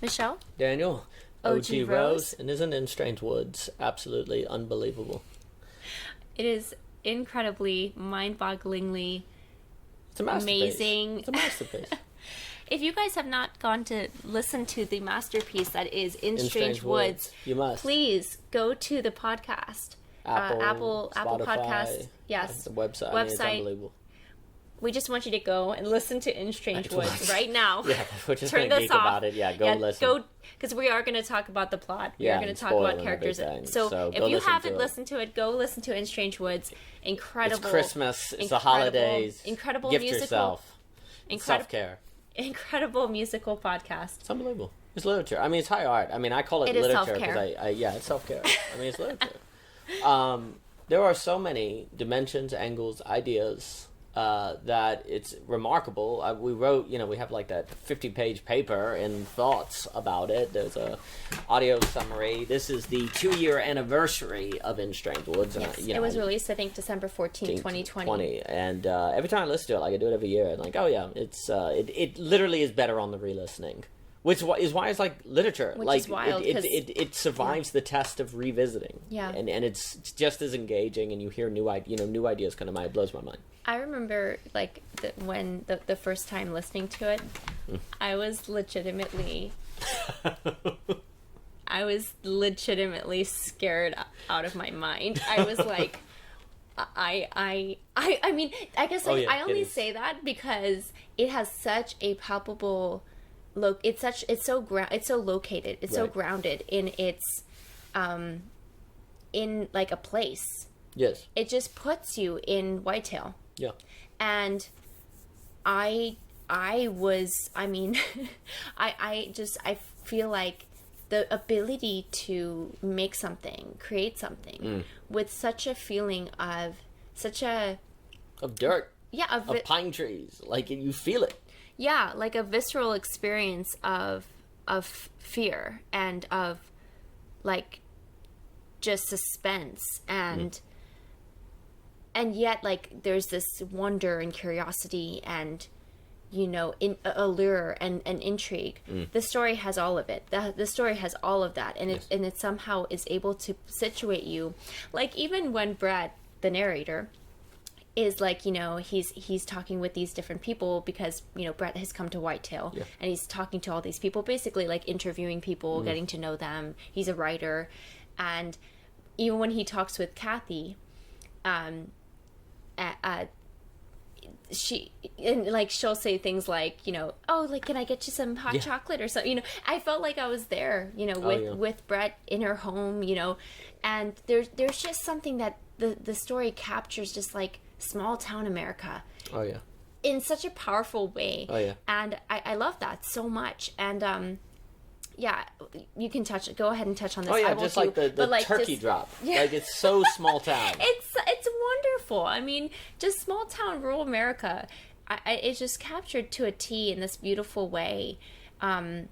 Michelle? Daniel. OG Rose. And isn't In Strange Woods absolutely unbelievable? It is incredibly, mind-bogglingly It's a masterpiece. amazing. It's a masterpiece. If you guys have not gone to listen to the masterpiece that is In Strange Woods, you must. Please go to the podcast. Apple Apple Spotify, Podcast. Yes. The website. I mean, it's unbelievable. We just want you to go and listen to In Strange Woods right now. Yeah, we're just Turn going to this geek off. about it. Yeah, go listen. Go, because we are going to talk about the plot. We are going to talk about characters. So if you haven't listened to it, go listen to In Strange Woods. Incredible. It's Christmas. It's the holidays. Incredible Gift musical. Yourself. Self-care. Incredible musical podcast. It's unbelievable. It's literature. I mean, it's high art. I mean, I call it literature because yeah, it's self-care. I mean, it's literature. There are so many dimensions, angles, ideas that it's remarkable. We wrote, we have like that 50-page paper and thoughts about it. There's a audio summary. This is the 2-year anniversary of In Strange Woods. Yes, it was released, I think, December 14th, 2020. And every time I listen to it, like I do it every year, and like, oh yeah, it's it literally is better on the re-listening. Which is why it's like literature. Which like is wild, it survives the test of revisiting. Yeah. And it's just as engaging, and you hear new ideas come to mind. It blows my mind. I remember like when the first time listening to it, I was legitimately scared out of my mind. I was like, I mean, I guess I only say that because it has such a palpable. It's so located. It's so grounded in its, in like a place. Yes. It just puts you in Whitetail. Yeah. And I feel like the ability to make something, create something with such a feeling of dirt. Yeah, of pine trees. Like you feel it. Yeah, like a visceral experience of fear and of like just suspense and yet like there's this wonder and curiosity and allure and intrigue. The story has all of it. The story has all of that, and it somehow is able to situate you. Like even when Brett, the narrator, is like, he's talking with these different people because, Brett has come to Whitetail and he's talking to all these people, basically like interviewing people, getting to know them. He's a writer. And even when he talks with Kathy, she'll say things like, oh, like, can I get you some hot chocolate or something? I felt like I was there, with Brett in her home, and there's just something that the story captures, just like small town America. Oh yeah. In such a powerful way. Oh yeah. And I love that so much. And yeah, you can go ahead and touch on this. Oh yeah, just like the turkey drop. Yeah. Like it's so small town. It's wonderful. I mean, just small town rural America. It's just captured to a T in this beautiful way. And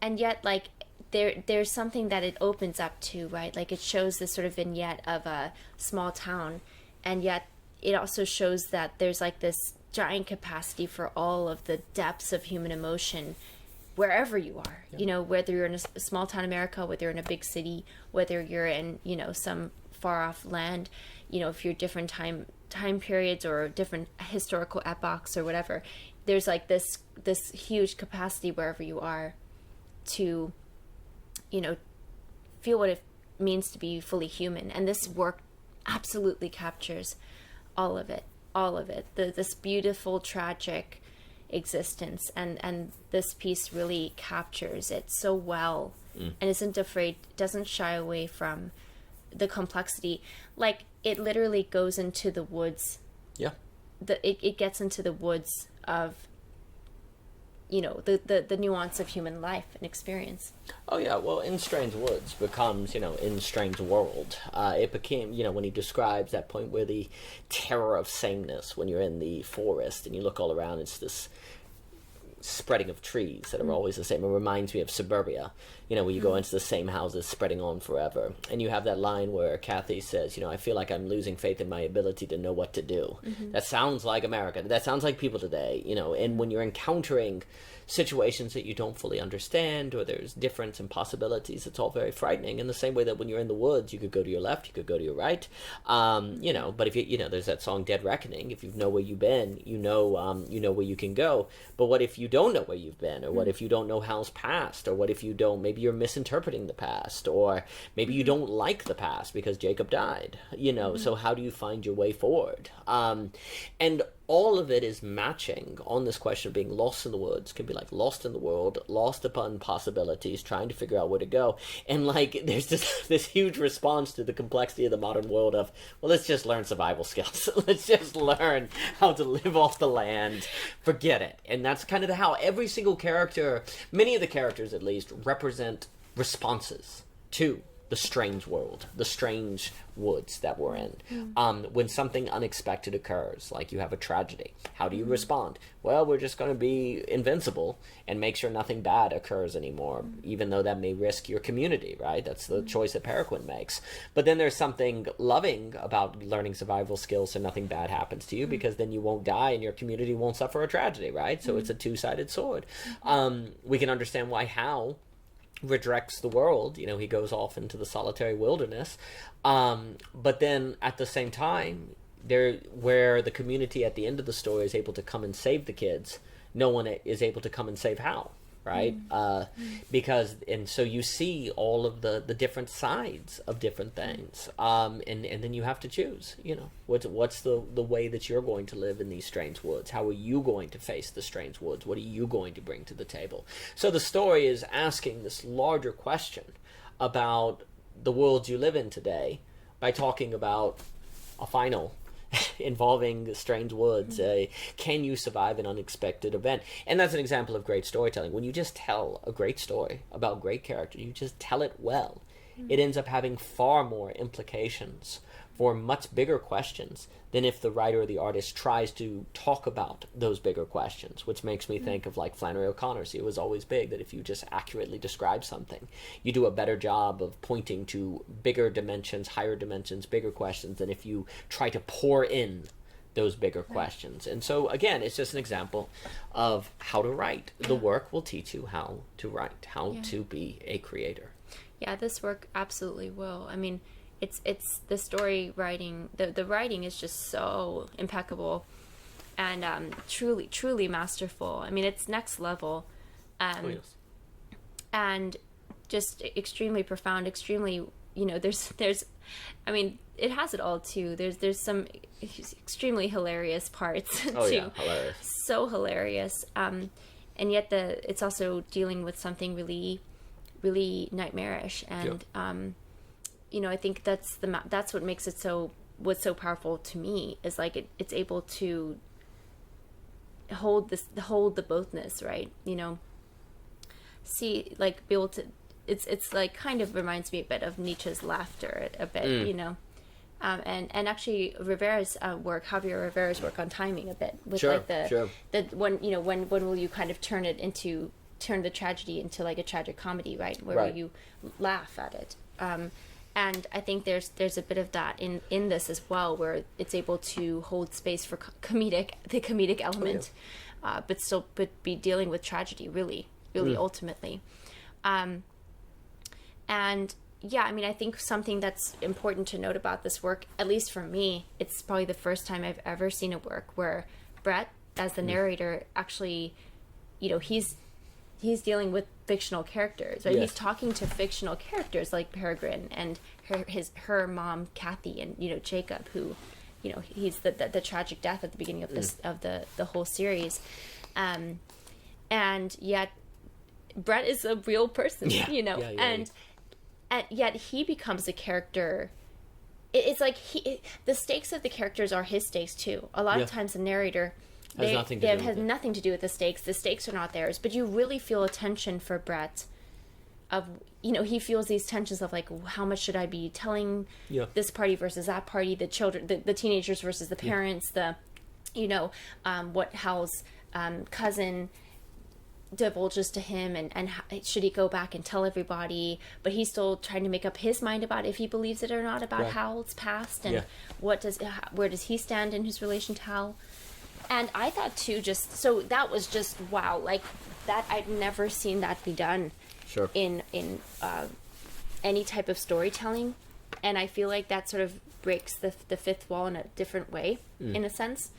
yet like there's something that it opens up to, right? Like it shows this sort of vignette of a small town, and yet it also shows that there's like this giant capacity for all of the depths of human emotion wherever you are. Whether you're in a small town America, whether you're in a big city, whether you're in, some far off land, if you're different time periods or different historical epochs or whatever, there's like this huge capacity wherever you are to feel what it means to be fully human. And this work absolutely captures all of it. This beautiful, tragic existence. And this piece really captures it so well and isn't afraid, doesn't shy away from the complexity. Like, it literally goes into the woods. Yeah. It gets into the woods of the nuance of human life and experience. Oh yeah, well, In Strange Woods becomes, In Strange World. It became, when he describes that point where the terror of sameness, when you're in the forest and you look all around, it's this spreading of trees that are always the same. It reminds me of suburbia, where you go into the same houses spreading on forever. And you have that line where Kathy says, I feel like I'm losing faith in my ability to know what to do. That sounds like America. That sounds like people today, and when you're encountering situations that you don't fully understand, or there's difference in possibilities, it's all very frightening. In the same way that when you're in the woods, you could go to your left, you could go to your right, but if you there's that song Dead Reckoning. If you know where you've been, you know where you can go. But what if you don't know where you've been, or what if you don't know how's past, or what if you don't, maybe you're misinterpreting the past, or maybe you don't like the past because Jacob died, so how do you find your way forward? And all of it is matching on this question of being lost in the woods. Can be like lost in the world, lost upon possibilities, trying to figure out where to go. And like there's this huge response to the complexity of the modern world of, well, let's just learn survival skills. Let's just learn how to live off the land. Forget it. And that's kind of how every single character, many of the characters at least, represent responses to the strange world, the strange woods that we're in. When something unexpected occurs, like you have a tragedy, how do you respond? Well, we're just going to be invincible and make sure nothing bad occurs anymore, even though that may risk your community, right? That's the choice that Peregrine makes. But then there's something loving about learning survival skills so nothing bad happens to you, because then you won't die and your community won't suffer a tragedy, right? So it's a two-sided sword. We can understand why Hal redirects the world. He goes off into the solitary wilderness, but then at the same time, where the community at the end of the story is able to come and save the kids, no one is able to come and save Hal, right? Because, and so you see all of the different sides of different things, and then you have to choose, what's the way that you're going to live in these strange woods? How are you going to face the strange woods? What are you going to bring to the table? So the story is asking this larger question about the world you live in today by talking about a final involving strange woods. Can you survive an unexpected event? And that's an example of great storytelling. When you just tell a great story about great character, you just tell it well, it ends up having far more implications for much bigger questions than if the writer or the artist tries to talk about those bigger questions, which makes me think of like Flannery O'Connor. See, it was always big that if you just accurately describe something, you do a better job of pointing to bigger dimensions, higher dimensions, bigger questions, than if you try to pour in those bigger questions. And so again, it's just an example of how to write. The work will teach you how to write, how to be a creator. Yeah, this work absolutely will. I mean, it's the story writing, the writing is just so impeccable and truly masterful. I mean, it's next level, and just extremely profound, extremely, there's I mean, it has it all too. There's some extremely hilarious parts too. Hilarious. So hilarious. And yet it's also dealing with something really, really nightmarish, and I think that's what makes it what's so powerful to me is like it's able to hold the bothness, right? See, like, be able to, it's like kind of reminds me a bit of Nietzsche's laughter a bit, and actually Javier Rivera's work on timing a bit with the when will you kind of turn the tragedy into like a tragic comedy, right? Where will you laugh at it? And I think there's a bit of that in this as well, where it's able to hold space for the comedic element, but be dealing with tragedy really ultimately. And yeah, I mean, I think something that's important to note about this work, at least for me, it's probably the first time I've ever seen a work where Brett, as the narrator, actually, he's dealing with fictional characters, right? Yes. He's talking to fictional characters like Peregrine and her mom Kathy, and Jacob, who, he's the tragic death at the beginning of this of the whole series, and yet Brett is a real person, and yet he becomes a character. It's like the stakes of the characters are his stakes too. A lot of times the narrator has nothing to do with the stakes. The stakes are not theirs, but you really feel a tension for Brett. Of he feels these tensions of like, how much should I be telling this party versus that party, the children, the teenagers versus the parents, what Hal's cousin, divulges to him, and should he go back and tell everybody, but he's still trying to make up his mind about if he believes it or not, about Hal's past, and where does he stand in his relation to Hal. And I thought too, so that was just wow, like that, I'd never seen that be done in any type of storytelling, and I feel like that sort of breaks the fifth wall in a different way, in a sense.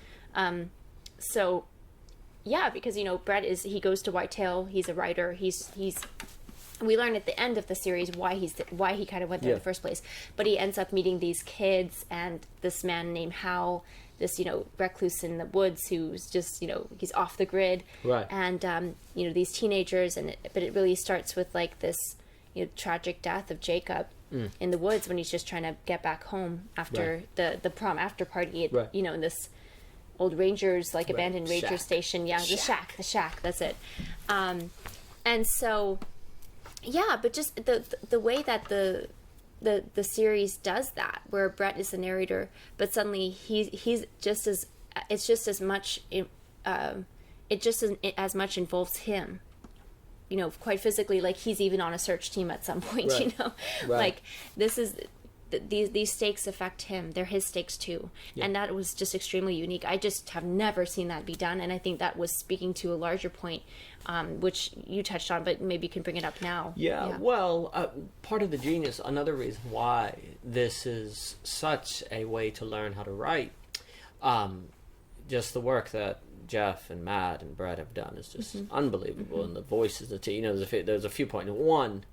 So yeah, because Brett he goes to Whitetail, he's a writer, we learn at the end of the series why he kind of went there in the first place, but he ends up meeting these kids and this man named Hal, this recluse in the woods who's just he's off the grid, right? And these teenagers, but it really starts with like this tragic death of Jacob in the woods when he's just trying to get back home after the prom after party at, in this old Rangers, like abandoned Ranger station. The shack, that's it. And so but just the way that the series does that, where Brett is the narrator, but suddenly he's just as as much involves him, quite physically, like he's even on a search team at some point, like this is these stakes affect him, they're his stakes too, and that was just extremely unique. I just have never seen that be done, and I think that was speaking to a larger point, which you touched on, but maybe you can bring it up now. Well, part of the genius, another reason why this is such a way to learn how to write, just the work that Jeff and Matt and Brett have done is just unbelievable, and the voices, there's a few points. One,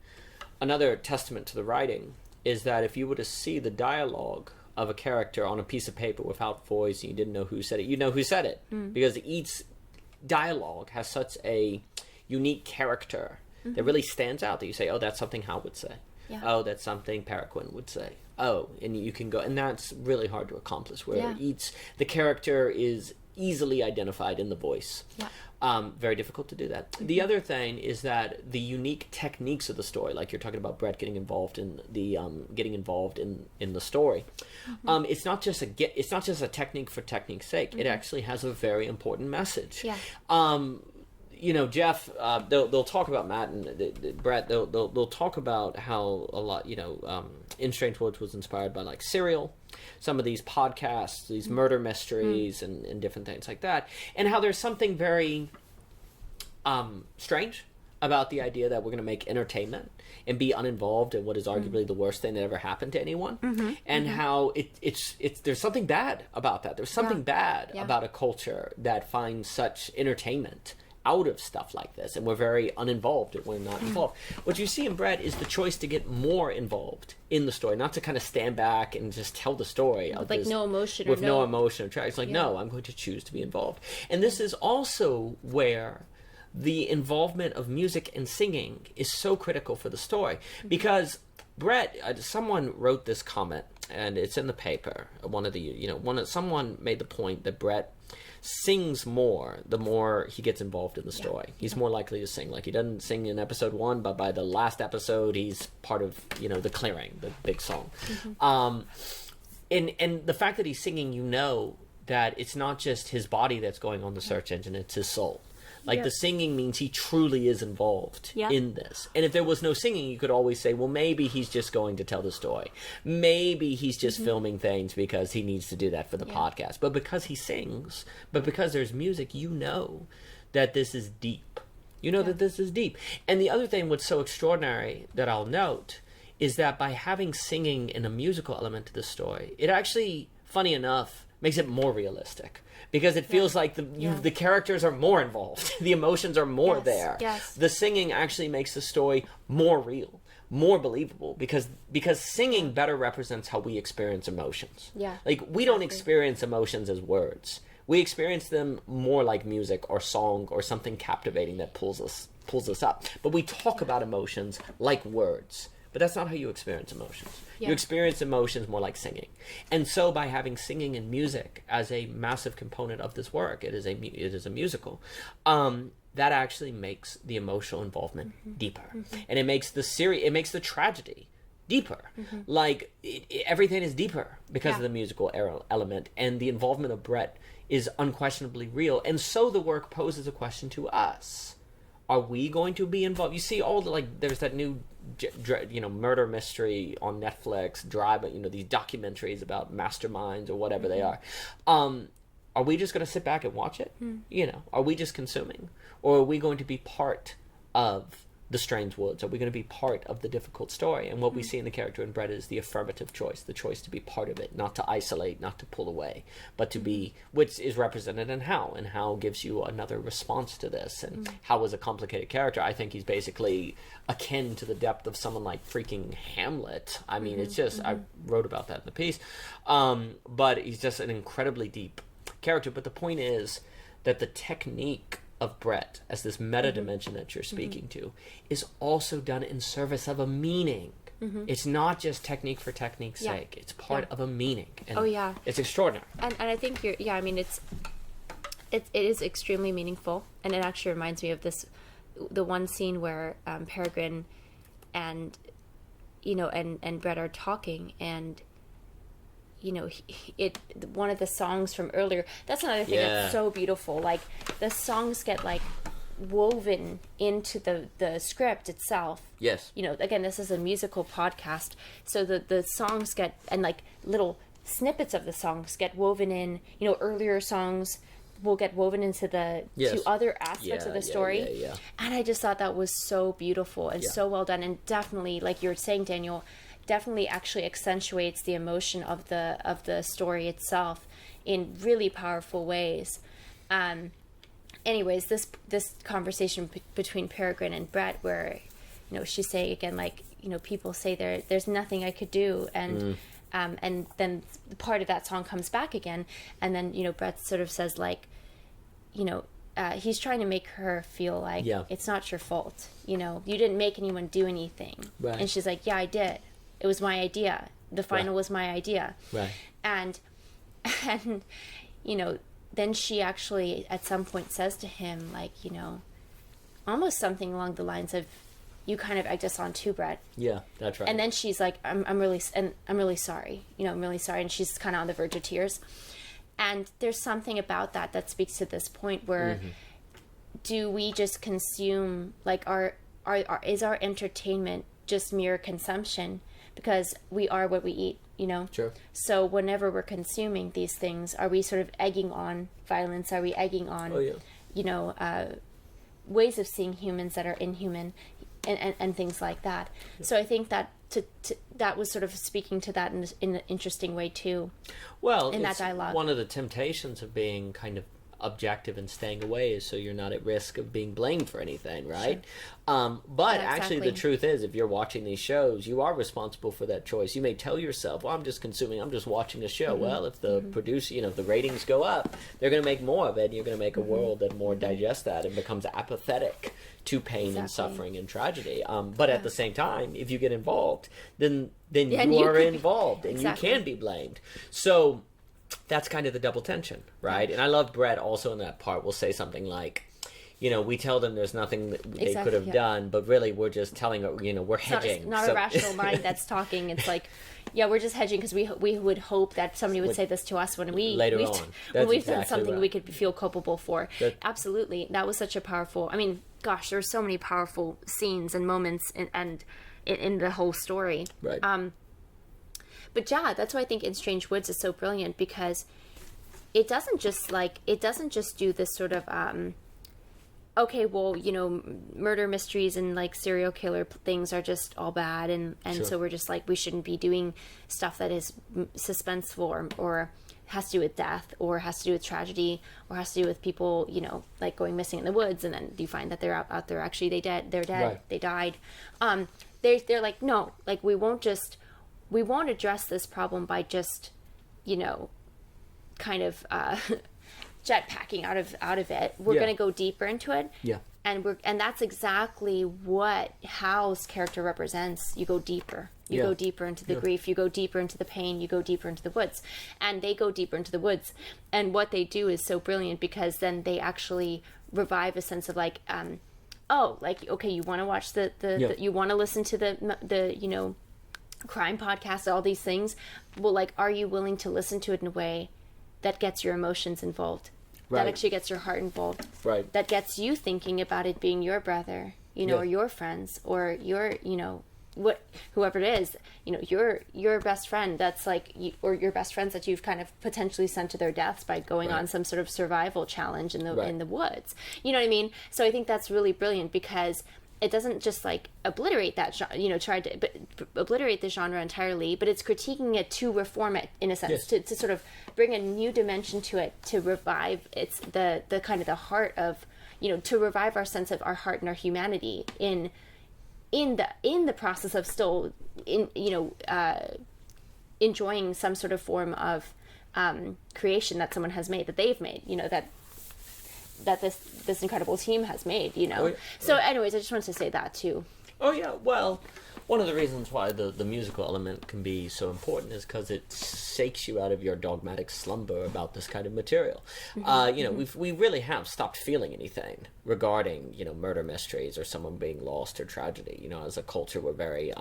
another testament to the writing is that if you were to see the dialogue of a character on a piece of paper without voice and you didn't know who said it, you know who said it, because each dialogue has such a unique character that really stands out, that you say, oh, that's something Hal would say. Oh, that's something Paraquin would say. Oh, and you can go, and that's really hard to accomplish, where the character is easily identified in the voice. Very difficult to do that. The other thing is that the unique techniques of the story, like you're talking about Brett getting involved in the in the story, it's not just a technique for technique's sake. It actually has a very important message. Jeff, they'll talk about Matt and Brett. They'll talk about how a lot, In Strange Woods was inspired by like Serial, some of these podcasts, these murder mysteries, and different things like that, and how there's something very strange about the idea that we're going to make entertainment and be uninvolved in what is arguably the worst thing that ever happened to anyone, and how it's there's something bad about that. There's something bad about a culture that finds such entertainment out of stuff like this, and we're very uninvolved, and we're not involved. What you see in Brett is the choice to get more involved in the story, not to kind of stand back and just tell the story with like no emotion with no emotion or track. It's like, no, I'm going to choose to be involved. And this is also where the involvement of music and singing is so critical for the story, because Brett, someone wrote this comment, and it's in the paper. Someone made the point that Brett sings more the more he gets involved in the story. He's more likely to sing. Like, he doesn't sing in episode 1, but by the last episode, he's part of, the clearing, the big song. And the fact that he's singing, that it's not just his body that's going on the search engine, it's his soul. Like, the singing means he truly is involved in this. And if there was no singing, you could always say, well, maybe he's just going to tell the story. Maybe he's just filming things because he needs to do that for the podcast. But because he sings, but because there's music, that this is deep. That this is deep. And the other thing what's so extraordinary that I'll note is that by having singing in a musical element to the story, it actually, funny enough, makes it more realistic. Because it feels like the characters are more involved. The emotions are more there. The singing actually makes the story more real, more believable, because singing better represents how we experience emotions. Like, we don't experience emotions as words. We experience them more like music or song or something captivating that pulls us up. But we talk about emotions like words. But that's not how you experience emotions. You experience emotions more like singing. And so by having singing and music as a massive component of this work, it is a musical, that actually makes the emotional involvement deeper. And it makes the tragedy deeper. Like, everything is deeper because of the musical element, and the involvement of Brett is unquestionably real. And so the work poses a question to us. are we going to be involved? You see all the, like, there's that new, murder mystery on Netflix, these documentaries about masterminds or whatever they are. Are we just going to sit back and watch it? Are we just consuming? Or are we going to be part of the strange woods? Are we going to be part of the difficult story? And what we see in the character in Brett is the affirmative choice, the choice to be part of it, not to isolate, not to pull away, but to be, which is represented in Hal. And Hal gives you another response to this. And Hal was a complicated character. I think he's basically akin to the depth of someone like freaking Hamlet. I mean, it's just, I wrote about that in the piece. But he's just an incredibly deep character. But the point is that the technique of Brett as this meta dimension that you're speaking to is also done in service of a meaning. It's not just technique for technique's sake. It's part of a meaning. And it's extraordinary. And I think it is extremely meaningful, and it actually reminds me of the one scene where Peregrine and Brett are talking, and one of the songs from earlier, that's another thing that's so beautiful. Like, the songs get, like, woven into the script itself. Yes. Again, this is a musical podcast, so the songs get, and, like, little snippets of the songs get woven in, earlier songs will get woven into to other aspects of the story. And I just thought that was so beautiful and so well done, and definitely, like you were saying, Daniel, definitely actually accentuates the emotion of the story itself in really powerful ways. Anyways, this conversation between Peregrine and Brett, where she's saying again, like, people say there's nothing I could do, and then part of that song comes back again, and then Brett sort of says, like, he's trying to make her feel like it's not your fault, you didn't make anyone do anything, and she's like, I did. It was my idea. The final was my idea. Right. And then she actually at some point says to him, like, almost something along the lines of, you kind of egged us on too, Brett. Yeah, that's right. And then she's like, I'm really sorry. I'm really sorry. And she's kind of on the verge of tears. And there's something about that speaks to this point where do we just consume, like, is our entertainment just mere consumption? Because we are what we eat, Sure. So whenever we're consuming these things, are we sort of egging on violence? Are we egging on, ways of seeing humans that are inhuman, and things like that? Yeah. So I think that that was sort of speaking to that in an interesting way too. Well, in that dialogue, one of the temptations of being kind of objective and staying away is so you're not at risk of being blamed for anything, right? Sure. But actually the truth is, if you're watching these shows, you are responsible for that choice. You may tell yourself, well, I'm just consuming, I'm just watching a show. Well, if the producer, if the ratings go up, they're going to make more of it, and you're going to make a world that more digests that and becomes apathetic to pain and suffering and tragedy. But at the same time, if you get involved, then you are involved, and you can be blamed. So that's kind of the double tension, right? And I love Brett also in that part will say something like, we tell them there's nothing that they could have done, but really we're just telling, we're hedging. It's not a rational mind that's talking. It's like, we're just hedging because we would hope that somebody would say this to us when we've done something we could feel culpable for. Absolutely. That was such a powerful, I mean, gosh, there's so many powerful scenes and moments in the whole story. Right. But that's why I think In Strange Woods is so brilliant, because it doesn't just do this sort of, murder mysteries and like serial killer things are just all bad. And sure. So we're just like, we shouldn't be doing stuff that is suspenseful or has to do with death or has to do with tragedy or has to do with people, like going missing in the woods. And then you find that they're out there. Actually, they're dead. Right. They died. They're like, no, like we won't address this problem by just, kind of jetpacking out of it. We're going to go deeper into it. Yeah. And that's exactly what Hal's character represents. You go deeper. You go deeper into the grief. You go deeper into the pain. You go deeper into the woods. And they go deeper into the woods. And what they do is so brilliant, because then they actually revive a sense of like, okay, you want to watch you want to listen to the crime podcast, all these things. Well, like, are you willing to listen to it in a way that gets your emotions involved? that actually gets your heart involved, that gets you thinking about it being your brother, you know, or your friends, or your, you know, whoever it is, you know, your best friend that's like, or your best friends that you've kind of potentially sent to their deaths by going on some sort of survival challenge in the woods. You know what I mean? So I think that's really brilliant, because it doesn't just like obliterate that, you know, try to obliterate the genre entirely, but it's critiquing it to reform it in a sense, to sort of bring a new dimension to it, to revive its the kind of the heart of, you know, to revive our sense of our heart and our humanity in the process of still enjoying some sort of form of creation that someone has made, that they've made, you know, that this incredible team has made, you know. So anyways, I just wanted to say that too. Oh yeah, well, one of the reasons why the musical element can be so important is because it shakes you out of your dogmatic slumber about this kind of material. You know, we really have stopped feeling anything regarding, you know, murder mysteries or someone being lost or tragedy. You know, as a culture, we're very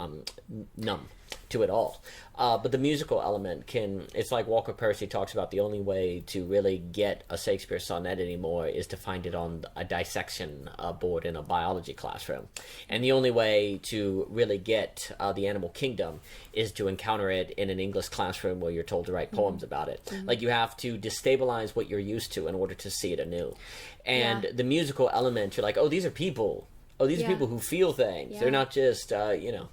numb to it all. But the musical element it's like Walker Percy talks about, the only way to really get a Shakespeare sonnet anymore is to find it on a dissection board in a biology classroom. And the only way to really get the animal kingdom is to encounter it in an English classroom where you're told to write poems about it. Like, you have to destabilize what you're used to in order to see it anew. And the musical element, you're like, oh, these are people. Oh, these are people who feel things. They're not just, you know,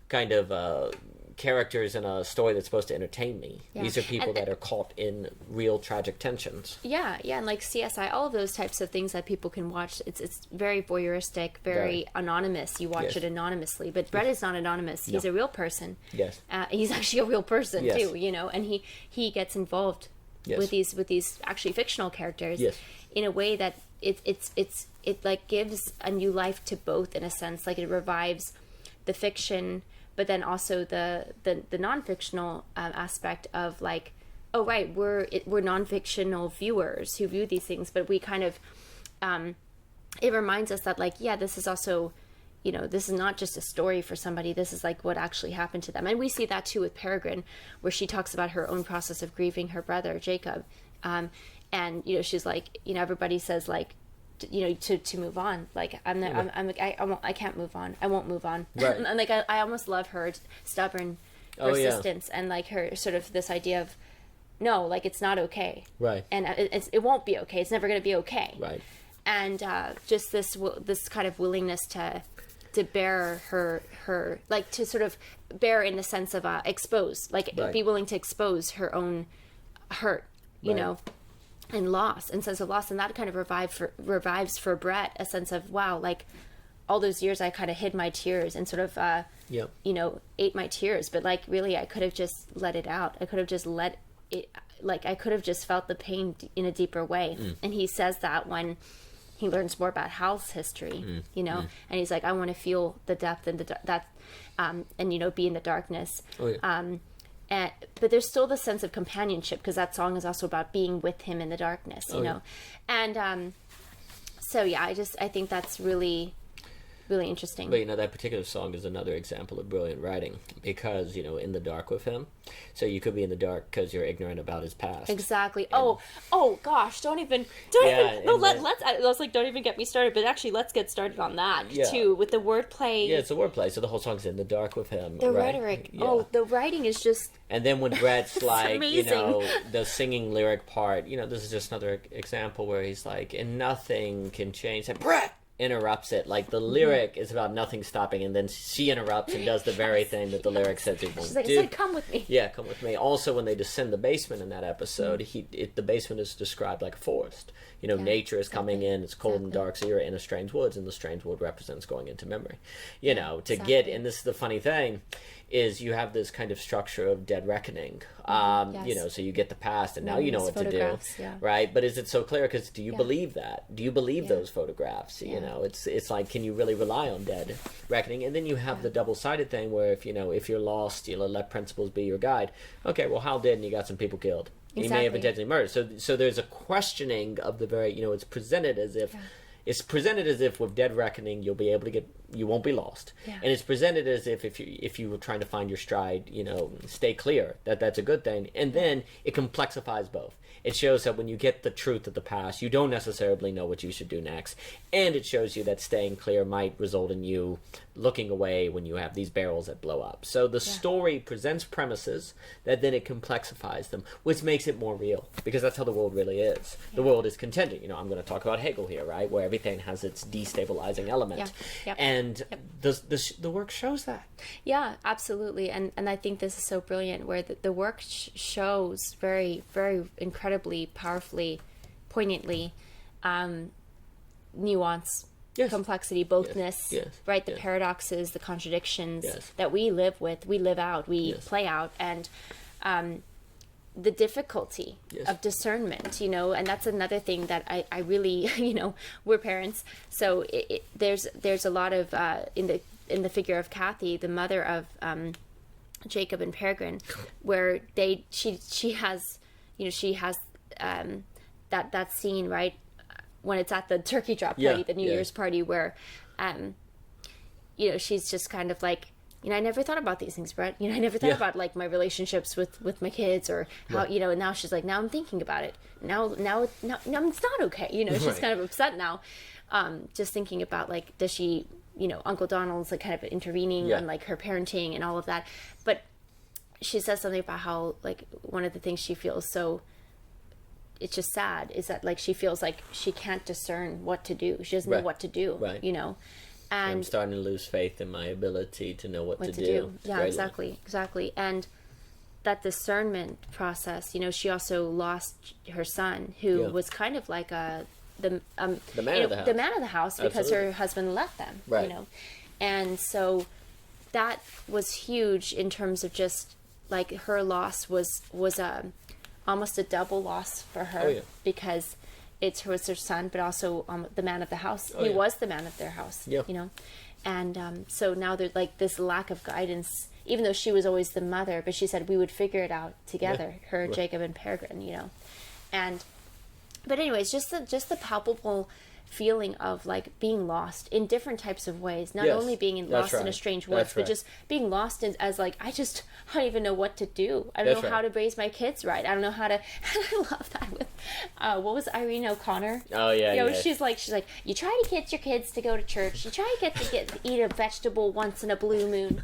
kind of characters in a story that's supposed to entertain me. These are people that are caught in real tragic tensions. And like CSI, all of those types of things that people can watch. It's very voyeuristic, very anonymous. You watch it anonymously, but Brett is not anonymous. He's a real person. He's actually a real person too, you know, and he gets involved with these actually fictional characters in a way that it like gives a new life to both, in a sense. Like, it revives the fiction, but then also the non-fictional aspect of, like, oh right, we're non-fictional viewers who view these things, but we kind of it reminds us that, like, this is also, you know, this is not just a story for somebody, this is like what actually happened to them. And we see that too with Peregrine, where she talks about her own process of grieving her brother Jacob, and, you know, she's like, you know, everybody says, like, you know, to move on. Like, I can't move on. I won't move on. And like, I almost love her stubborn persistence, and like her sort of this idea of, no, like, it's not okay. And it won't be okay. It's never going to be okay. And just this kind of willingness to bear her, like, to sort of bear in the sense of expose, like, be willing to expose her own hurt, you know, and loss, and sense of loss. And that kind of revives for Brett a sense of, wow, like, all those years I kind of hid my tears and sort of you know, ate my tears, but like, really, I could have just let it out. I could have just let it, like, I could have just felt the pain in a deeper way. And he says that when he learns more about Hal's history, you know, and he's like, I want to feel the depth and and, you know, be in the darkness. But there's still the sense of companionship, because that song is also about being with him in the darkness, you know. And so I think that's really, really interesting. But, you know, that particular song is another example of brilliant writing, because, you know, in the dark with him, so you could be in the dark because you're ignorant about his past. Exactly. And, oh gosh, don't even. No, let's. I was like, don't even get me started. But actually, let's get started on that too, with the wordplay. Yeah, it's the wordplay. So the whole song's in the dark with him. The rhetoric. Oh, the writing is just. And then when Brett's like, you know, the singing lyric part, you know, this is just another example where he's like, and nothing can change. And Brett interrupts it. Like, the lyric is about nothing stopping, and then she interrupts and does the very thing that the lyric says it won't She's like, do. It's like, come with me. Yeah, come with me. Also, when they descend the basement in that episode, the basement is described like a forest. You know, nature is coming in, it's cold and dark, so you're in a strange woods, and the strange wood represents going into memory. You know, to get, and this is the funny thing, is you have this kind of structure of dead reckoning. You know, so you get the past, and now you know what to do, right? But is it so clear? Because do you believe that? Do you believe those photographs? You know, it's like, can you really rely on dead reckoning? And then you have the double-sided thing where, if you're lost, you know, let principles be your guide. Okay, well, Hal did, and you got some people killed. Exactly. He may have intentionally murdered. So there's a questioning of the very, you know, it's presented as if with Dead Reckoning you'll be able to get you won't be lost. Yeah. And it's presented as if you were trying to find your stride, stay clear, that's a good thing. And then it complexifies both. It shows that when you get the truth of the past, you don't necessarily know what you should do next. And it shows you that staying clear might result in you looking away when you have these barrels that blow up. So the story presents premises that then it complexifies them, which makes it more real, because that's how the world really is. Yeah. The world is contingent. I'm going to talk about Hegel here, right, where everything has its destabilizing element. Yeah. Yep. And the work shows that. Yeah, absolutely. And I think this is so brilliant, where the work shows very, very incredibly, powerfully, poignantly, nuance, complexity, bothness, right? The paradoxes, the contradictions that we live with, we live out, we play out, and the difficulty of discernment, and that's another thing that I really, we're parents, so there's a lot of in the figure of Kathy, the mother of Jacob and Peregrine, where she has that scene, right, when it's at the turkey drop party, the New Year's party, where she's just kind of like, I never thought about these things, Brett. I never thought about like my relationships with my kids, or how, and now she's like, now I'm thinking about it. Now it's not okay. She's kind of upset now. Just thinking about, like, does she, Uncle Donald's like kind of intervening on like her parenting and all of that. But she says something about how, like, one of the things she feels so, it's just sad, is that, like, she feels like she can't discern what to do. She doesn't know what to do, And I'm starting to lose faith in my ability to know what to do. Yeah, exactly. And that discernment process, she also lost her son, who was kind of like the man of the house, because her husband left them, and so that was huge in terms of just like her loss was almost a double loss for her, because it was her son, but also the man of the house. He was the man of their house, and so now there's like this lack of guidance, even though she was always the mother. But she said we would figure it out together, Jacob and Peregrine, and but anyways, just the palpable feeling of like being lost in different types of ways, not only being lost in a strange woods, but just being lost as like, I don't even know what to do. I don't know how to raise my kids right. I don't know how to. I love that with what was Irene O'Connor? Oh yeah, she's like you try to get your kids to go to church, you try to get to eat a vegetable once in a blue moon,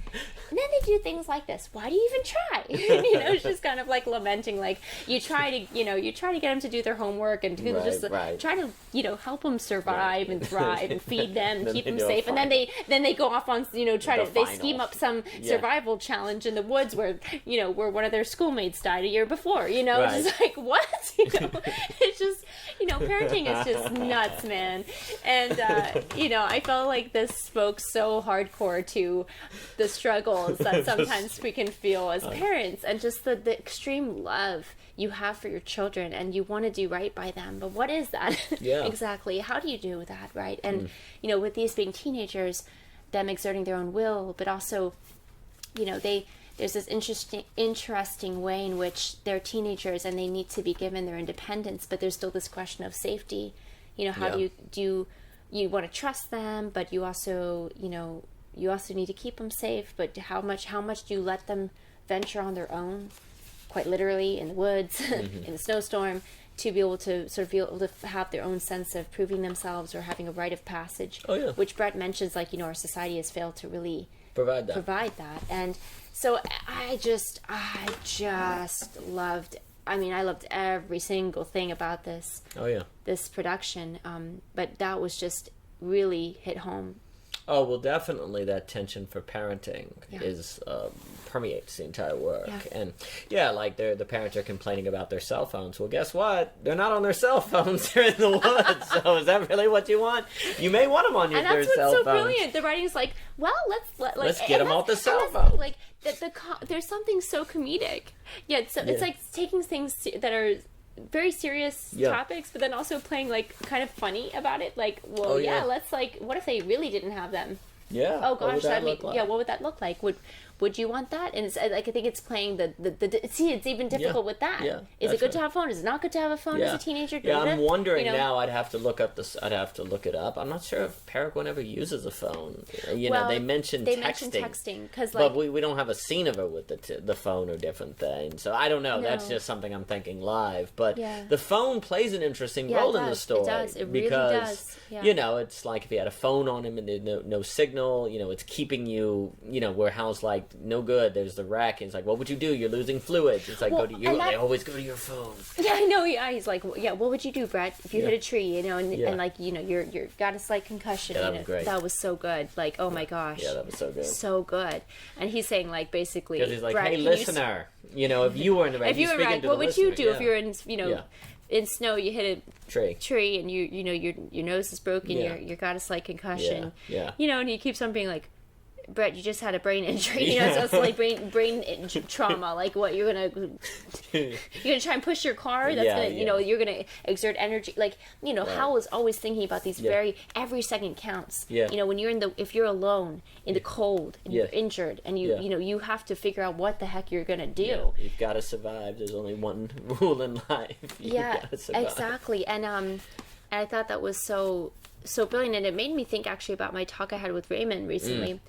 and then they do things like this. Why do you even try? She's kind of like lamenting, like you try to get them to do their homework and try to help them survive and thrive and feed them and keep them safe, and then they go off on they scheme up some survival challenge in the woods where one of their schoolmates died a year before. It's just like, what? It's just parenting is just nuts, man. And I felt like this spoke so hardcore to the struggles that sometimes we can feel as parents, and just the extreme love you have for your children, and you want to do right by them, but what is that? Exactly, how do you do that, right? And with these being teenagers, them exerting their own will, but also there's this interesting way in which they're teenagers and they need to be given their independence, but there's still this question of safety. How do you want to trust them, but you also need to keep them safe, but how much do you let them venture on their own, quite literally, in the woods, in the snowstorm, to be able to have their own sense of proving themselves or having a rite of passage, which Brett mentions, like, our society has failed to really provide that. And so I just loved, I loved every single thing about this production, but that was just really hit home. Oh, well, definitely that tension for parenting is permeates the entire work. And like the parents are complaining about their cell phones. Well, guess what? They're not on their cell phones. They're in the woods. So is that really what you want? You may want them on their cell phones. And that's what's so brilliant. The writing's like, well, let's get them off the cell phone. Like there's something so comedic. It's like taking things that are very serious topics, but then also playing like kind of funny about it. Like, well, let's like, what if they really didn't have them? Yeah. Oh gosh, what would that look like? Would would you want that? And it's like, I think it's playing see, it's even difficult with that. Yeah, is it good to have a phone? Is it not good to have a phone as a teenager? Yeah, I'm wondering now. I'd have to look it up. I'm not sure if Paragon ever uses a phone. They mentioned texting because but we don't have a scene of her with the phone or different things. So I don't know. No. That's just something I'm thinking live. But the phone plays an interesting role in the story. It does. It because, really does. Yeah. It's like if you had a phone on him and there's no signal, it's keeping you, where Hal's like, no good, there's the wreck. And it's like, what would you do? You're losing fluids. It's like, they always go to your phone. Yeah, I know. Yeah, he's like, what would you do, Brett, if you hit a tree, and like, you're got a slight concussion. Yeah, that was great. That was so good. Like, oh my gosh. Yeah, that was so good. So good. And he's saying, like, basically, because he's like, Brett, hey, listener, if you were in the wreck, if you were in what would you do if you're in, in snow, you hit a tree and your nose is broken, you got a slight concussion. Yeah. And he keeps on being like, Brett, you just had a brain injury. So it's like brain trauma. Like, what, you're gonna try and push your car? That's gonna you're gonna exert energy. Like, Hal was always thinking about these every second counts. Yeah. When if you're alone in the cold and you're injured and you have to figure out what the heck you're gonna do. Yeah. You've got to survive. There's only one rule in life. Exactly. And I thought that was so brilliant, and it made me think actually about my talk I had with Raymond recently.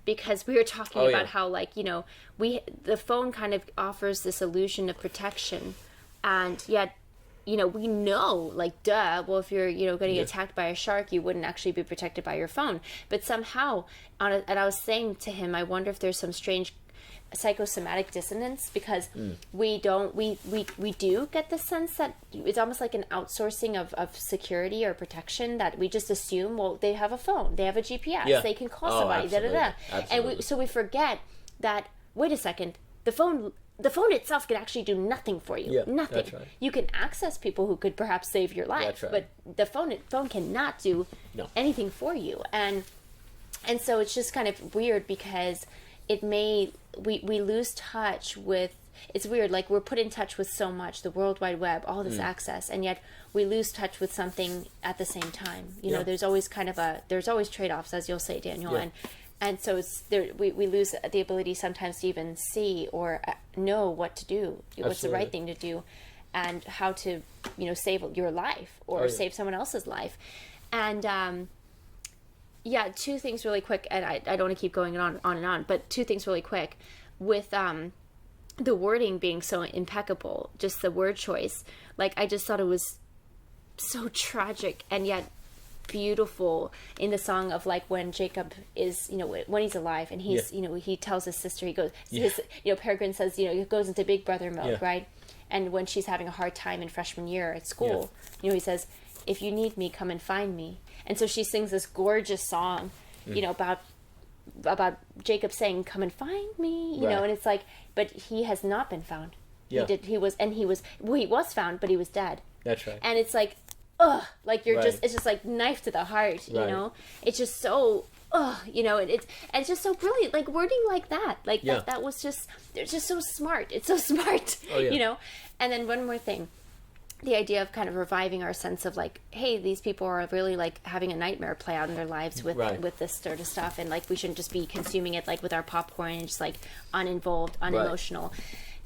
Because we were talking about how, like, the phone kind of offers this illusion of protection, and yet, we know, like, duh, well, if you're, getting attacked by a shark, you wouldn't actually be protected by your phone. But somehow, and I was saying to him, I wonder if there's some strange psychosomatic dissonance, because we do get the sense that it's almost like an outsourcing of security or protection, that we just assume, well, they have a phone, they have a GPS, they can call somebody, and we forget that, wait a second, the phone itself can actually do nothing for you. Nothing. That's right. You can access people who could perhaps save your life, that's right. but the phone cannot do anything for you, and so it's just kind of weird, because we lose touch with, it's weird, like, we're put in touch with so much, the World Wide Web, all this access, and yet we lose touch with something at the same time. There's always there's always trade-offs, as you'll say, Daniel, and so it's there, we lose the ability sometimes to even see or know what to do, what's the right thing to do, and how to, save your life or save someone else's life. And two things really quick, and I don't want to keep going on and on, but two things really quick. With the wording being so impeccable, just the word choice, like, I just thought it was so tragic and yet beautiful in the song of, like, when Jacob is, when he's alive, and he's, he tells his sister, he goes, Peregrine says, he goes into big brother mode, right? And when she's having a hard time in freshman year at school, he says, if you need me, come and find me. And so she sings this gorgeous song, about Jacob saying, come and find me, and it's like, but he has not been found. He was found, but he was dead. That's right. And it's like, ugh, like, you're just, it's just like knife to the heart, it's just so, it's just so brilliant, like, wording like that, like, that was just, they're just so smart. It's so smart, And then one more thing. The idea of kind of reviving our sense of, like, hey, these people are really, like, having a nightmare play out in their lives with this sort of stuff, and, like, we shouldn't just be consuming it, like, with our popcorn and just, like, uninvolved, unemotional.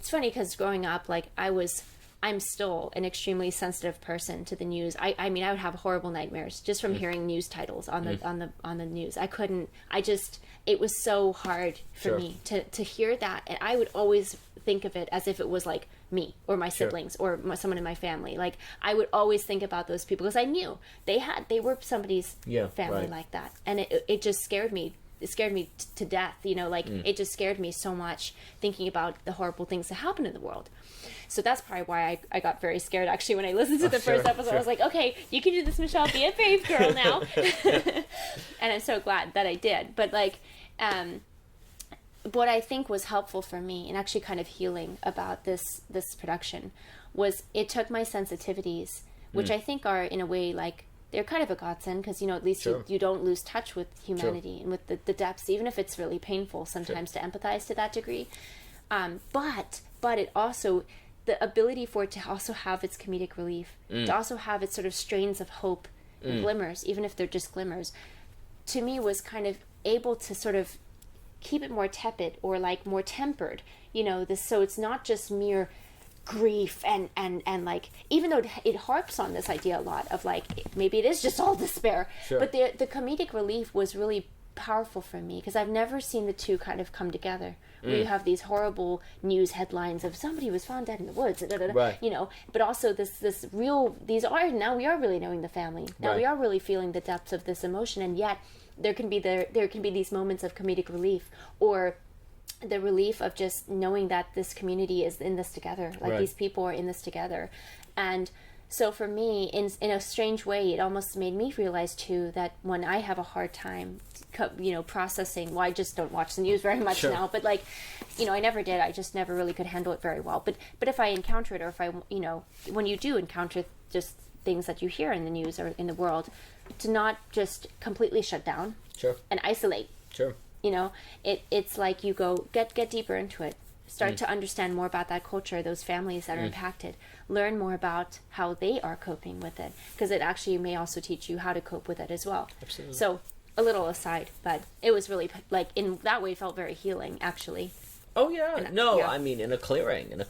It's funny, because growing up, like, I'm still an extremely sensitive person to the news. I mean, I would have horrible nightmares just from hearing news titles on the news. It was so hard for me to hear that, and I would always think of it as if it was, like, me or my siblings or someone in my family. Like, I would always think about those people, because I knew they were somebody's family like that, and it just scared me. It scared me to death, it just scared me so much thinking about the horrible things that happen in the world. So that's probably why I got very scared, actually, when I listened to the first episode. I was like, okay, you can do this, Michelle, be a brave girl now. And I'm so glad that I did. But, like, what I think was helpful for me, and actually kind of healing about this production, was it took my sensitivities, which I think are, in a way, like, they're kind of a godsend, because, at least you don't lose touch with humanity and with the depths, even if it's really painful sometimes to empathize to that degree. But it also, the ability for it to also have its comedic relief, to also have its sort of strains of hope and glimmers, even if they're just glimmers, to me was kind of able to sort of keep it more tepid or like more tempered, this, so it's not just mere grief and like, even though it harps on this idea a lot of like maybe it is just all despair, sure. But the comedic relief was really powerful for me because I've never seen the two kind of come together. Where you have these horrible news headlines of somebody was found dead in the woods, right. But also this real, now we are really knowing the family. Now right. we are really feeling the depths of this emotion, and yet there can be these moments of comedic relief, or the relief of just knowing that this community is in this together, like right. these people are in this together. And so for me, in a strange way, it almost made me realize too that when I have a hard time processing, well, I just don't watch the news very much sure. now, but like, I never did, I just never really could handle it very well, but if I encounter it, or if I, when you do encounter just things that you hear in the news or in the world, to not just completely shut down, sure. and isolate, sure. It's like you go get deeper into it, start to understand more about that culture, those families that are impacted, learn more about how they are coping with it, because it actually may also teach you how to cope with it as well. Absolutely. So a little aside, but it was really, like, in that way, felt very healing, actually. Oh, yeah. Yeah. I mean, in a clearing. Yeah.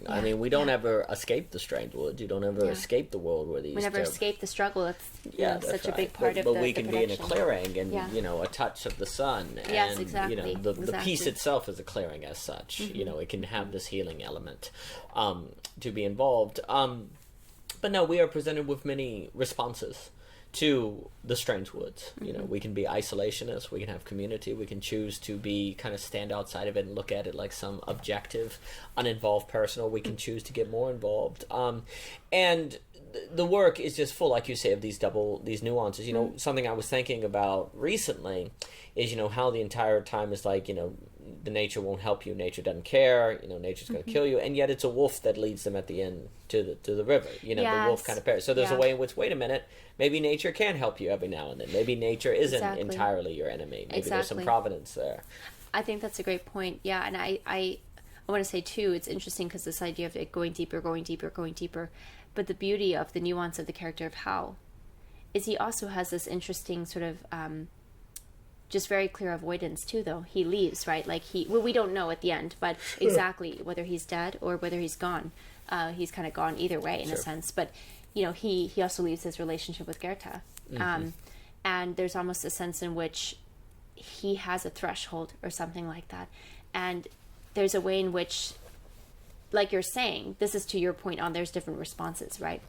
I mean, we don't ever escape the strange woods. You don't ever escape the world where these... We never escape the struggle. It's that's such right. a big part of but the we can be in a connection. clearing and, a touch of the sun. And, Yes, exactly. The piece itself is a clearing as such. It can have this healing element to be involved. But no, we are presented with many responses to the strange woods. We can be isolationists, we can have community, we can choose to be kind of stand outside of it and look at it like some objective, uninvolved person, or we can choose to get more involved. And the work is just full, like you say, of these nuances. Something I was thinking about recently is, how the entire time is like, the nature won't help you, nature doesn't care, nature's going to kill you, and yet it's a wolf that leads them at the end to the river. The wolf kind of pairs. So there's a way in which, wait a minute, maybe nature can help you every now and then. Maybe nature isn't entirely your enemy. Maybe there's some providence there. I think that's a great point. Yeah, and I want to say too, it's interesting because this idea of it going deeper, but the beauty of the nuance of the character of Hal is he also has this interesting sort of just very clear avoidance too, though. He leaves, right? Like we don't know at the end, but exactly whether he's dead or whether he's gone. He's kind of gone either way in a sense, but he also leaves his relationship with Goethe. And there's almost a sense in which he has a threshold or something like that. And there's a way in which, like you're saying, this is to your point on there's different responses, right?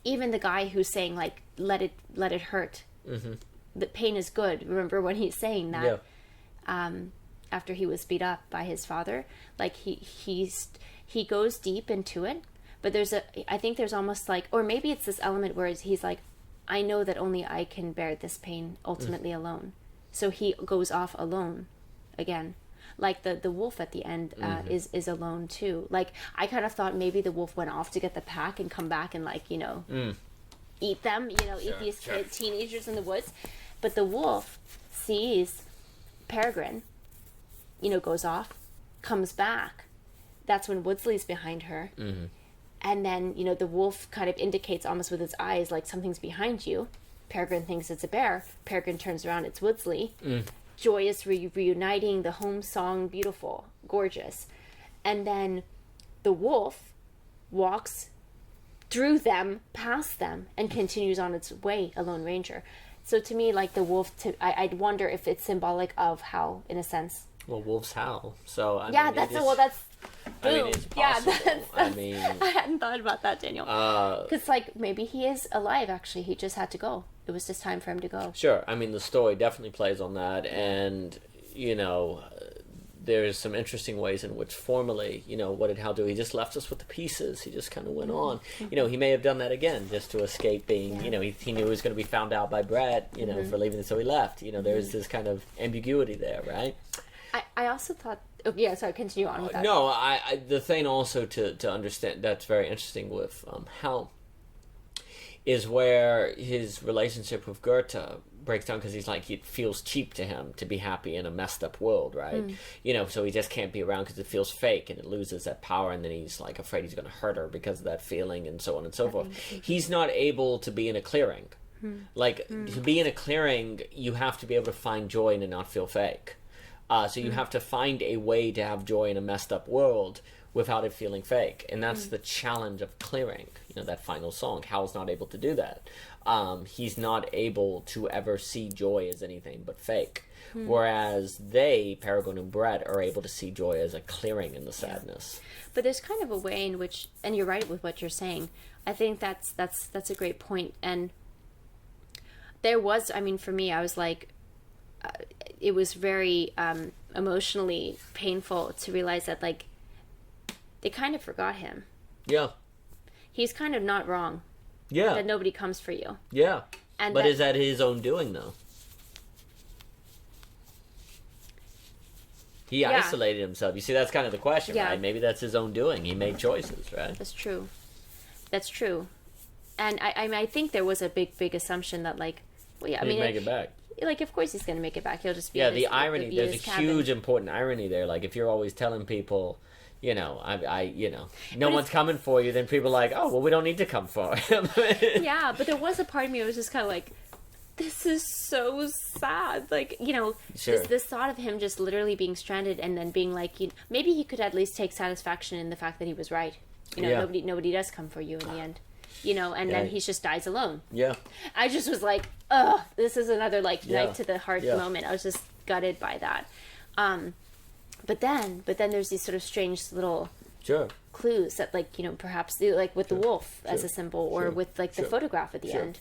Even the guy who's saying like, let it hurt. The pain is good. Remember when he's saying that, after he was beat up by his father, like he goes deep into it, but I think there's almost like, or maybe it's this element where he's like, I know that only I can bear this pain ultimately alone. So he goes off alone again. Like the wolf at the end is alone too. Like I kind of thought maybe the wolf went off to get the pack and come back and like, eat them, eat these teenagers in the woods. But the wolf sees Peregrine, goes off, comes back. That's when Woodsley's behind her. And then, the wolf kind of indicates almost with its eyes like something's behind you. Peregrine thinks it's a bear. Peregrine turns around, it's Woodsley. Joyous, reuniting, the home song, beautiful, gorgeous. And then the wolf walks through them, past them, and continues on its way, a Lone Ranger. So to me, like the wolf, I'd wonder if it's symbolic of Hal, in a sense. Well, wolves howl, so I mean, that's boom. I mean, it's possible. I hadn't thought about that, Daniel. Because like maybe he is alive. Actually, he just had to go. It was just time for him to go. Sure. I mean, the story definitely plays on that, and there's some interesting ways in which formally, what did Hal do? He just left us with the pieces. He just kind of went on. He may have done that again just to escape being, he knew he was going to be found out by Brett, for leaving, so he left. There's this kind of ambiguity there, right? I also thought, sorry, continue on with that. No, the thing also to understand that's very interesting with Hal is where his relationship with Goethe breaks down because he's like, it feels cheap to him to be happy in a messed up world, right? So he just can't be around because it feels fake and it loses that power, and then he's like afraid he's going to hurt her because of that feeling and so on and so forth. He's not able to be in a clearing. Like to be in a clearing, you have to be able to find joy and not feel fake. So you have to find a way to have joy in a messed up world without it feeling fake. And that's the challenge of clearing, that final song. Hal's not able to do that. He's not able to ever see joy as anything but fake. Whereas they, Peregrine and Brett, are able to see joy as a clearing in the sadness. But there's kind of a way in which, and you're right with what you're saying, I think that's a great point. And there was, for me, I was like, it was very emotionally painful to realize that, like, they kind of forgot him. Yeah. He's kind of not wrong. Yeah. That nobody comes for you. Yeah. But is that his own doing, though? He isolated himself. You see, that's kind of the question, right? Maybe that's his own doing. He made choices, right? That's true. And I think there was a big assumption that, like, well, yeah, he'd make it back. Like, of course he's going to make it back. He'll just be the irony. There's a huge important irony there. Like, if you're always telling people, no one's coming for you, then people are like, oh, well, we don't need to come for him. Yeah, but there was a part of me that was just kind of like, this is so sad. Like, this thought of him just literally being stranded and then being like, maybe he could at least take satisfaction in the fact that he was right. Nobody does come for you in the end. Then he just dies alone. Yeah. I just was like, ugh, this is another, like, knife to the heart moment. I was just gutted by that. But then there's these sort of strange little clues that, like, perhaps, like, with the wolf as a symbol, or with, like, the photograph at the end.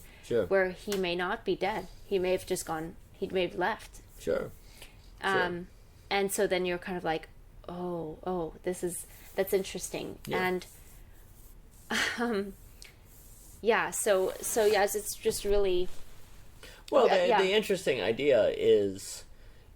Where he may not be dead. He may have just gone, he may have left. And so then you're kind of like, oh, that's interesting. And, it's just really... Well, the interesting idea is,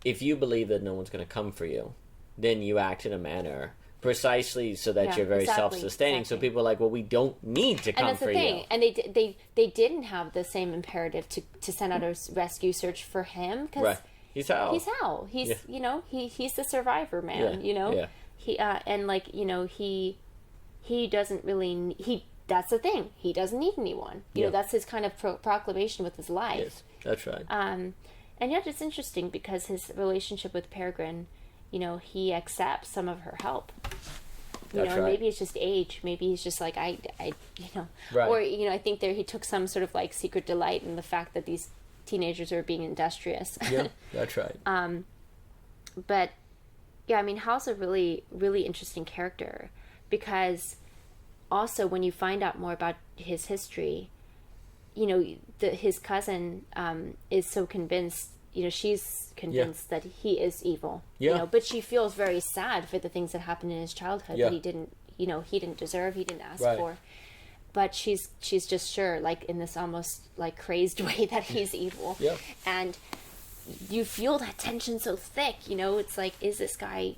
if you believe that no one's going to come for you, then you act in a manner precisely so that you're very self-sustaining. Exactly. So people are like, well, we don't need to come for you. And that's the thing. And they didn't have the same imperative to send out a rescue search for him, because he's Hal. He's he's the survivor man. He and, like, he doesn't really that's the thing. He doesn't need anyone. That's his kind of proclamation with his life. Yes, that's right. And yet it's interesting because his relationship with Peregrine, he accepts some of her help. And maybe it's just age. Maybe he's just like, Right. Or, I think he took some sort of, like, secret delight in the fact that these teenagers are being industrious. Yeah, that's right. But, Hal's a really, really interesting character, because also when you find out more about his history, his cousin is so convinced, she's convinced that he is evil. Yeah. But she feels very sad for the things that happened in his childhood that he didn't deserve, he didn't ask for. But she's just sure, like, in this almost, like, crazed way, that he's evil. Yeah. And you feel that tension so thick, it's like, is this guy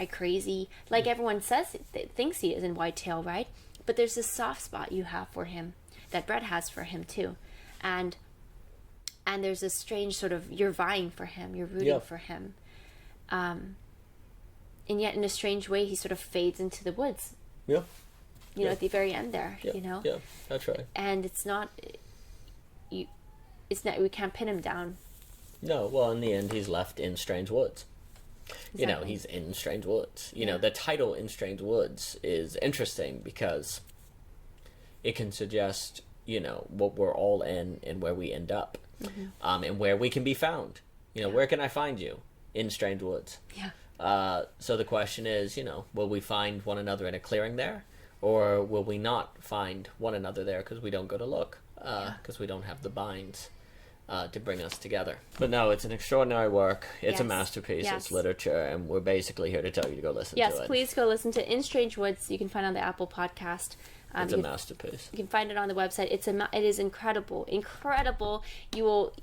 crazy? Like, everyone thinks he is in Whitetail, right? But there's this soft spot you have for him that Brett has for him too. And there's this strange sort of, you're vying for him, you're rooting for him. And yet in a strange way, he sort of fades into the woods. Yeah. At the very end there, Yeah, that's right. And it's not, we can't pin him down. No, well, in the end, he's left in Strange Woods. Exactly. He's in Strange Woods. The title In Strange Woods is interesting because it can suggest, what we're all in and where we end up. Mm-hmm. And where we can be found. Where can I find you? In Strange Woods. Yeah. So the question is, will we find one another in a clearing there? Or will we not find one another there because we don't go to look? Because we don't have the binds to bring us together. But no, it's an extraordinary work. It's a masterpiece. Yes. It's literature. And we're basically here to tell you to go listen to it. Yes, please go listen to In Strange Woods. You can find it on the Apple Podcast. It's a masterpiece. You can find it on the website. It is incredible. Incredible. You will...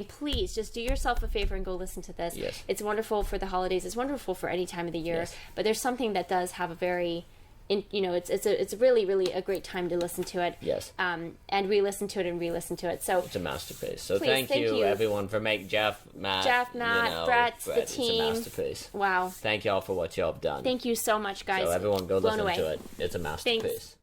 please just do yourself a favor and go listen to this. Yes. It's wonderful for the holidays. It's wonderful for any time of the year. Yes. But there's something that does have a very... it's really, really a great time to listen to it. Yes. And re-listen to it. So it's a masterpiece. So please, thank you everyone for making Jeff, Matt, Brett, the team. It's a masterpiece. Wow. Thank y'all for what y'all have done. Thank you so much, guys. So everyone go listen to it. It's a masterpiece. Thanks.